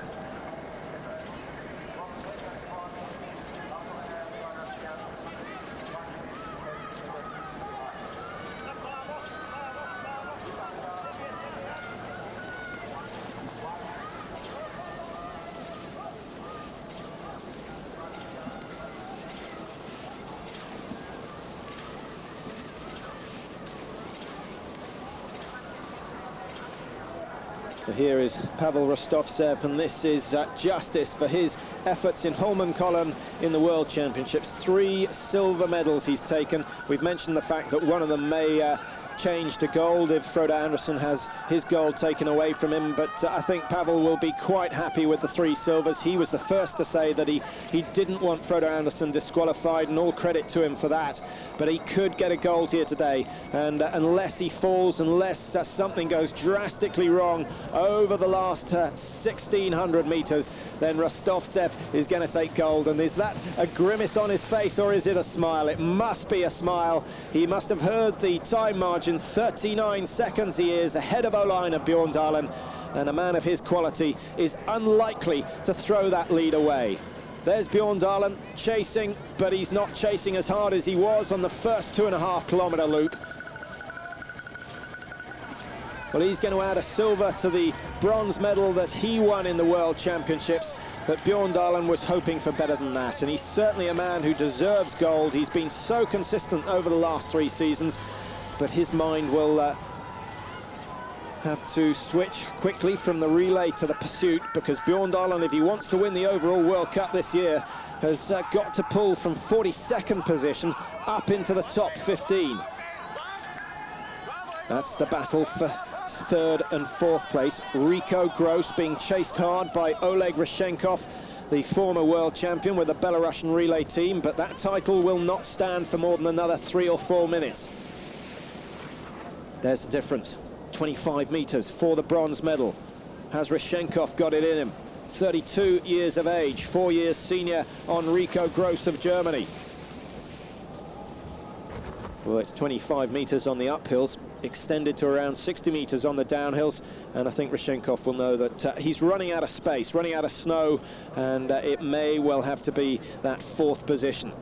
So here is Pavel Rostovtsev, and this is justice for his efforts in Hольменколлене in the World Championships. 3 silver medals he's taken. We've mentioned the fact that one of them may change to gold if Frode Andersen has his gold taken away from him, but I think Pavel will be quite happy with the 3 silvers. He was the first to say that he didn't want Frode Andersen disqualified, and all credit to him for that, but he could get a gold here today, and unless he falls, unless something goes drastically wrong over the last 1600 meters, then Rostovtsev is going to take gold. And is that a grimace on his face, or is it a smile? It must be a smile. He must have heard the time margin. 39 seconds he is ahead of Olainen Bjorndalen, and a man of his quality is unlikely to throw that lead away. There's Bjorndalen chasing, but he's not chasing as hard as he was on the first 2.5 kilometer loop. Well, he's going to add a silver to the bronze medal that he won in the World Championships, but Bjorndalen was hoping for better than that, and he's certainly a man who deserves gold. He's been so consistent over the last 3 seasons, but his mind will have to switch quickly from the relay to the pursuit, because Bjorndalen, if he wants to win the overall World Cup this year, has got to pull from 42nd position up into the top 15. That's the battle for 3rd and 4th place. Rico Gross being chased hard by Oleg Rishenkov, the former world champion with the Belarusian relay team, but that title will not stand for more than another 3 or 4 minutes. There's the difference. 25 meters for the bronze medal. Has Rishenkov got it in him? 32 years of age, 4 years senior on Rico Gross of Germany. Well, it's 25 meters on the uphills, extended to around 60 meters on the downhills, and I think Rishenkov will know that he's running out of space, running out of snow, and it may well have to be that 4th position.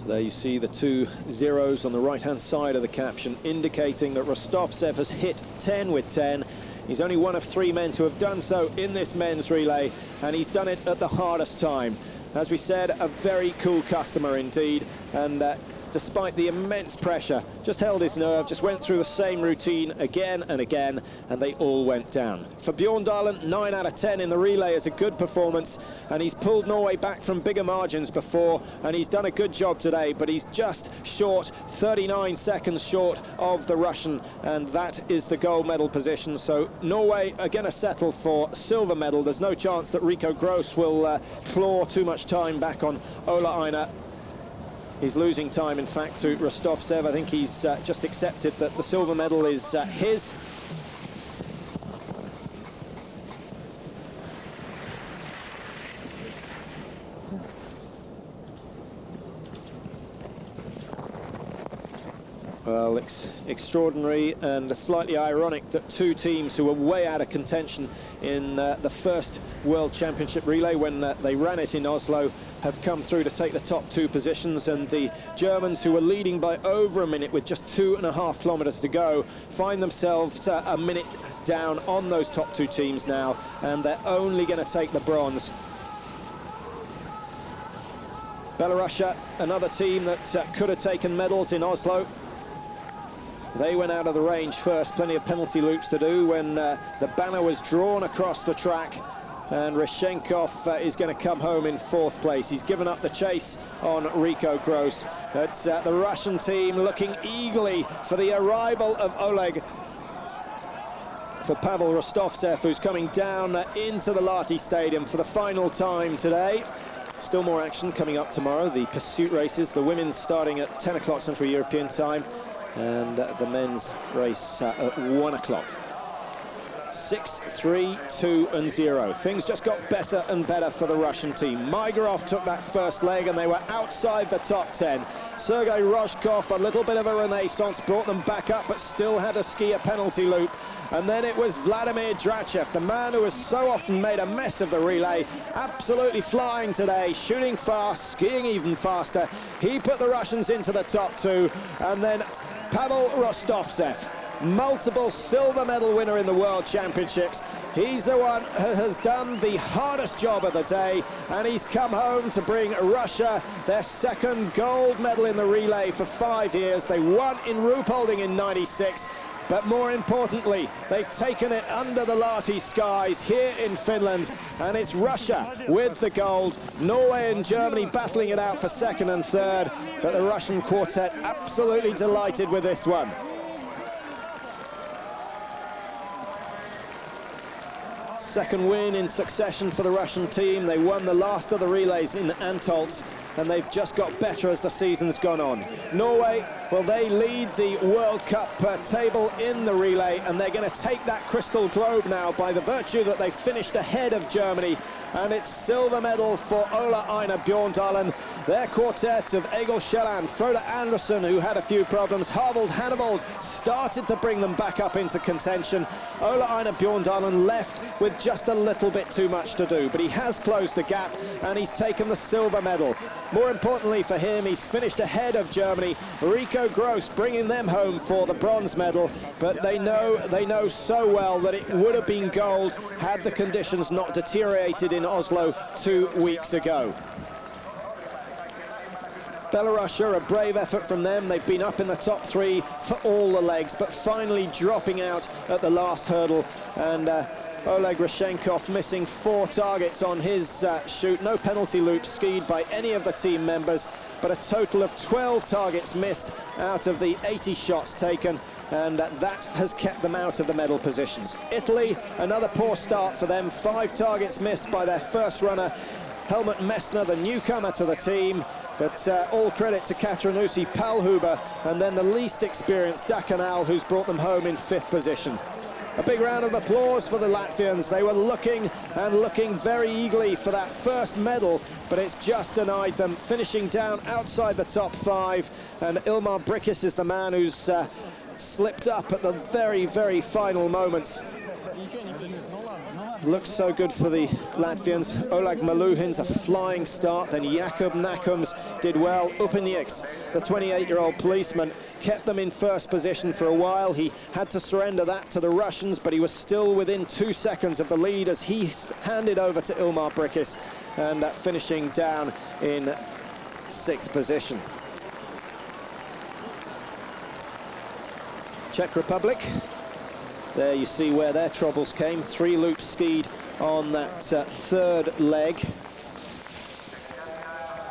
There you see the 2 zeros on the right-hand side of the caption, indicating that Rostovtsev has hit 10 with 10. He's only one of 3 men to have done so in this men's relay, and he's done it at the hardest time. As we said, a very cool customer indeed, and despite the immense pressure, just held his nerve, just went through the same routine again and again, and they all went down. For Bjorndalen, 9 out of 10 in the relay is a good performance, and he's pulled Norway back from bigger margins before, and he's done a good job today, but he's just short, 39 seconds short of the Russian, and that is the gold medal position. So Norway are going to settle for silver medal. There's no chance that Rico Gross will claw too much time back on Olainen. He's losing time, in fact, to Rostovtsev. I think he's just accepted that the silver medal is his. Well, it's extraordinary and slightly ironic that 2 teams who were way out of contention in the first World Championship relay when they ran it in Oslo have come through to take the top 2 positions, and the Germans, who were leading by over a minute with just 2.5 kilometers to go, find themselves a minute down on those top 2 teams now, and they're only going to take the bronze. Belarusia, another team that could have taken medals in Oslo. They went out of the range first, plenty of penalty loops to do when the banner was drawn across the track, and Rishenkov is going to come home in 4th place. He's given up the chase on Rico Gross. It's the Russian team looking eagerly for the arrival of Oleg, for Pavel Rostovtsev, who's coming down into the Lahti Stadium for the final time today. Still more action coming up tomorrow. The pursuit races, the women's starting at 10 o'clock Central European time, and the men's race at 1 o'clock. 6, 3, 2 and 0. Things just got better and better for the Russian team. Maigarov took that first leg and they were outside the top 10. Sergei Rozhkov, a little bit of a renaissance, brought them back up, but still had to ski a penalty loop. And then it was Vladimir Drachev, the man who has so often made a mess of the relay, absolutely flying today, shooting fast, skiing even faster. He put the Russians into the top 2, and then Pavel Rostovtsev, multiple silver medal winner in the World Championships, He's the one who has done the hardest job of the day, and he's come home to bring Russia their second gold medal in the relay for 5 years. They won in Ruhpolding in '96. But more importantly, they've taken it under the Lahti skies here in Finland, and it's Russia with the gold. Norway and Germany battling it out for second and third, but the Russian quartet absolutely delighted with this one. Second win in succession for the Russian team. They won the last of the relays in Antolz, and they've just got better as the season's gone on. Norway, well, they lead the World Cup table in the relay, and they're going to take that crystal globe now by the virtue that they finished ahead of Germany, and it's silver medal for Ola Einar Bjorndalen. Their quartet of Egil Kielland, Frode Andersen, who had a few problems, Harvold Hannevold started to bring them back up into contention. Ola Einar Bjorndalen left with just a little bit too much to do, but he has closed the gap and he's taken the silver medal. More importantly for him, he's finished ahead of Germany. Rico Gross bringing them home for the bronze medal, but they know so well that it would have been gold had the conditions not deteriorated in Oslo 2 weeks ago. Belarusia, a brave effort from them. They've been up in the top 3 for all the legs, but finally dropping out at the last hurdle. And Oleg Rashenkov missing 4 targets on his shoot. No penalty loops skied by any of the team members, but a total of 12 targets missed out of the 80 shots taken, and that has kept them out of the medal positions. Italy, another poor start for them. 5 targets missed by their first runner, Helmut Messner, the newcomer to the team. But all credit to Katrinusi Palhuber, and then the least experienced Dakanal, who's brought them home in 5th position. A big round of applause for the Latvians. They were looking very eagerly for that first medal, but it's just denied them, finishing down outside the top 5. And Ilmar Brikis is the man who's slipped up at the very, very final moments. Looks so good for the Latvians. Oleg Maluhin's a flying start, then Jakub Nakums did well. Upenieks, the 28-year-old policeman, kept them in first position for a while. He had to surrender that to the Russians, but he was still within 2 seconds of the lead as he handed over to Ilmar Brikis, and finishing down in 6th position. Czech Republic. There you see where their troubles came. 3 loops skied on that 3rd leg.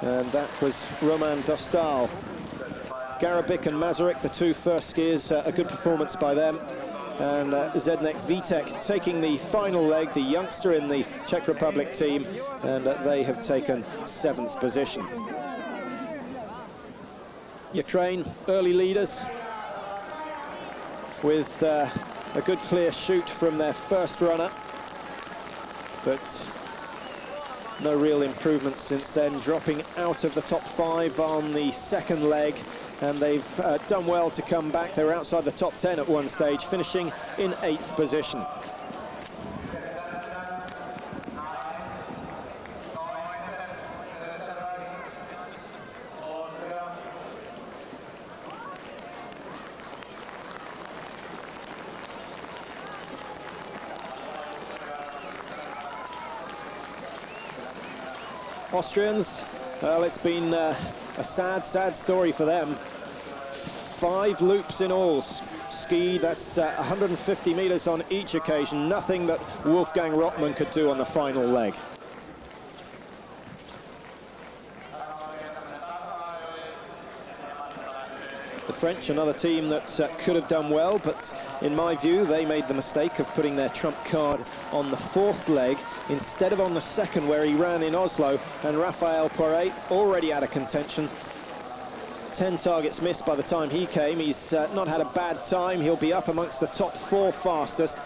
And that was Roman Dostal. Garabik and Masaryk, the 2 first skiers, a good performance by them. And Zednek Vitek taking the final leg, the youngster in the Czech Republic team, and they have taken 7th position. Ukraine, early leaders, with a good clear shoot from their first runner, but no real improvement since then, dropping out of the top 5 on the 2nd leg, and they've done well to come back. They were outside the top 10 at one stage, finishing in 8th position. Austrians, well, it's been a sad story for them. 5 loops in all skied, that's 150 meters on each occasion, nothing that Wolfgang Rottmann could do on the final leg. The French, another team that could have done well, but in my view, they made the mistake of putting their trump card on the 4th leg instead of on the 2nd, where he ran in Oslo, and Raphael Poiret already out of contention. 10 targets missed by the time he came. He's not had a bad time. He'll be up amongst the top 4 fastest,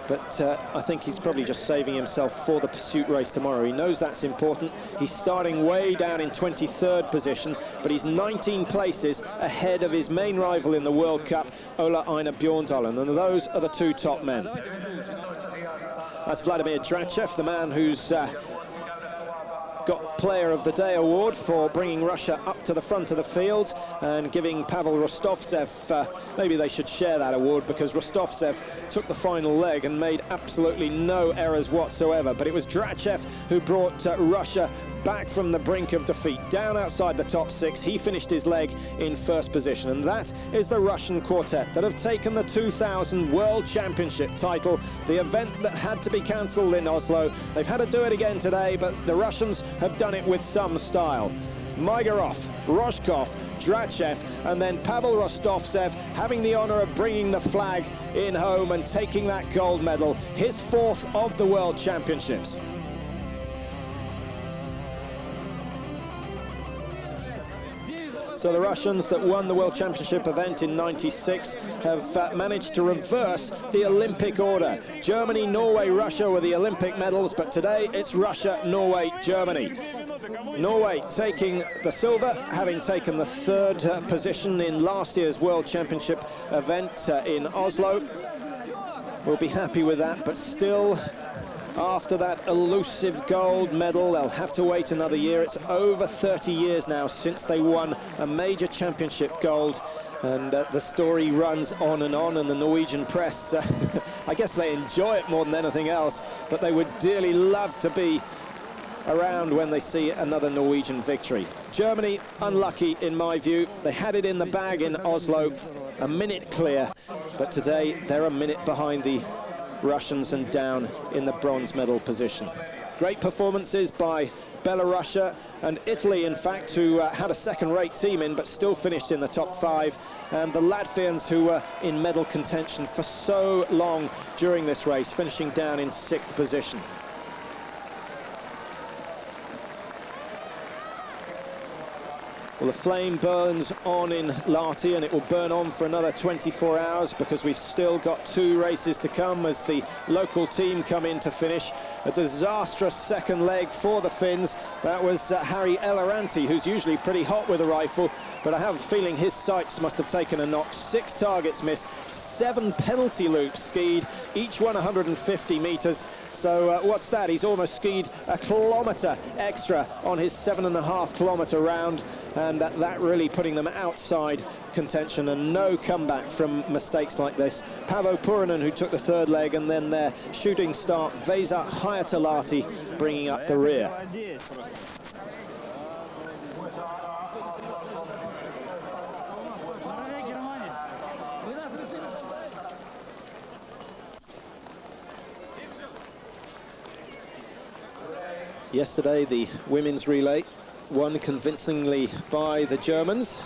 but I think he's probably just saving himself for the pursuit race tomorrow. He knows that's important. He's starting way down in 23rd position, but he's 19 places ahead of his main rival in the World Cup, Ola Einar Bjorndalen, and those are the 2 top men. That's Vladimir Drachev, the man who's got Player of the Day award for bringing Russia up to the front of the field and giving Pavel Rostovtsev, maybe they should share that award, because Rostovtsev took the final leg and made absolutely no errors whatsoever. But it was Drachev who brought Russia back from the brink of defeat, down outside the top 6. He finished his leg in first position, and that is the Russian quartet that have taken the 2000 World Championship title, the event that had to be cancelled in Oslo. They've had to do it again today, but the Russians have done it with some style. Mygorov, Rojkov, Drachev, and then Pavel Rostovtsev having the honour of bringing the flag in home and taking that gold medal, his 4th of the World Championships. So the Russians that won the World Championship event in '96 have managed to reverse the Olympic order. Germany, Norway, Russia were the Olympic medals, but today it's Russia, Norway, Germany. Norway taking the silver, having taken the 3rd position in last year's World Championship event in Oslo. We'll be happy with that, but still, after that elusive gold medal, they'll have to wait another year. It's over 30 years now since they won a major championship gold, and the story runs on, and the Norwegian press, I guess they enjoy it more than anything else, but they would dearly love to be around when they see another Norwegian victory. Germany, unlucky in my view. They had it in the bag in Oslo, a minute clear, but today they're a minute behind the Russians and down in the bronze medal position. Great performances by Belarus and Italy, in fact, who had a second-rate team in but still finished in the top 5, and the Latvians, who were in medal contention for so long during this race, finishing down in 6th position. Well, the flame burns on in Lahti, and it will burn on for another 24 hours because we've still got 2 races to come as the local team come in to finish. A disastrous second leg for the Finns. That was Harry Elaranti, who's usually pretty hot with a rifle, but I have a feeling his sights must have taken a knock. 6 targets missed, 7 penalty loops skied, each one 150 meters. So what's that? He's almost skied a kilometer extra on his 7.5 kilometer round, and that really putting them outside contention, and no comeback from mistakes like this. Paavo Purinen, who took the 3rd leg, and then their shooting star Vesa Hayatalahti bringing up the rear. Yesterday, the women's relay won convincingly by the Germans.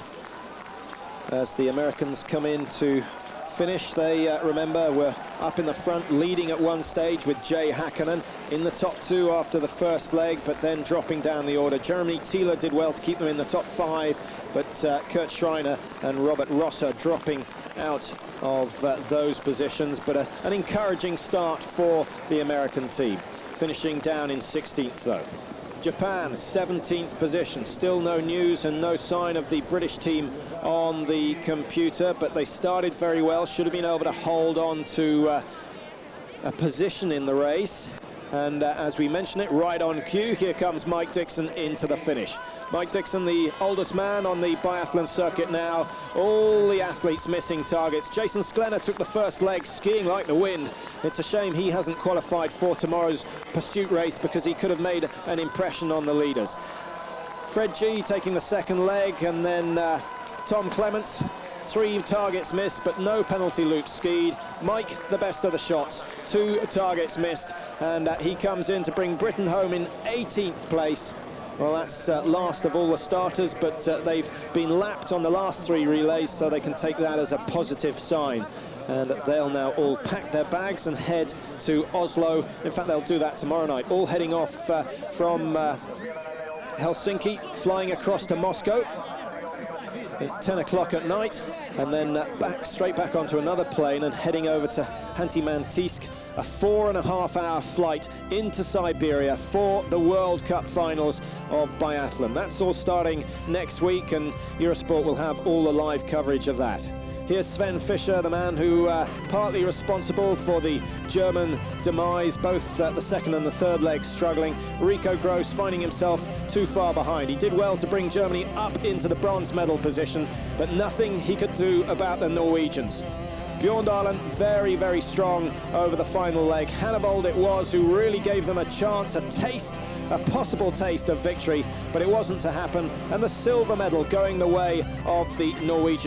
As the Americans come in to finish, they, remember, were up in the front, leading at one stage with Jay Häkkinen in the top 2 after the first leg, but then dropping down the order. Jeremy Thiele did well to keep them in the top 5, but Kurt Schreiner and Robert Rosser dropping out of those positions. But an encouraging start for the American team, finishing down in 16th though. Japan, 17th position. Still no news and no sign of the British team on the computer, but they started very well. Should have been able to hold on to a position in the race. And as we mentioned it, right on cue, here comes Mike Dixon into the finish. Mike Dixon, the oldest man on the biathlon circuit now. All the athletes missing targets. Jason Sklenar took the first leg, skiing like the wind. It's a shame he hasn't qualified for tomorrow's pursuit race because he could have made an impression on the leaders. Fred G taking the second leg, and then Tom Clements. 3 targets missed, but no penalty loops skied. Mike, the best of the shots. 2 targets missed, and he comes in to bring Britain home in 18th place. Well, that's last of all the starters, but they've been lapped on the last 3 relays, so they can take that as a positive sign. And they'll now all pack their bags and head to Oslo. In fact, they'll do that tomorrow night. All heading off from Helsinki, flying across to Moscow at 10 o'clock at night, and then straight back onto another plane and heading over to Khanty-Mansisk, a 4.5-hour flight into Siberia for the World Cup finals of biathlon. That's all starting next week, and Eurosport will have all the live coverage of that. Here's Sven Fischer, the man who partly responsible for the German demise, both the second and the third legs struggling. Rico Gross finding himself too far behind. He did well to bring Germany up into the bronze medal position, but nothing he could do about the Norwegians. Bjorndalen very, very strong over the final leg. Hannebold it was who really gave them a chance, a taste, a possible taste of victory, but it wasn't to happen. And the silver medal going the way of the Norwegian.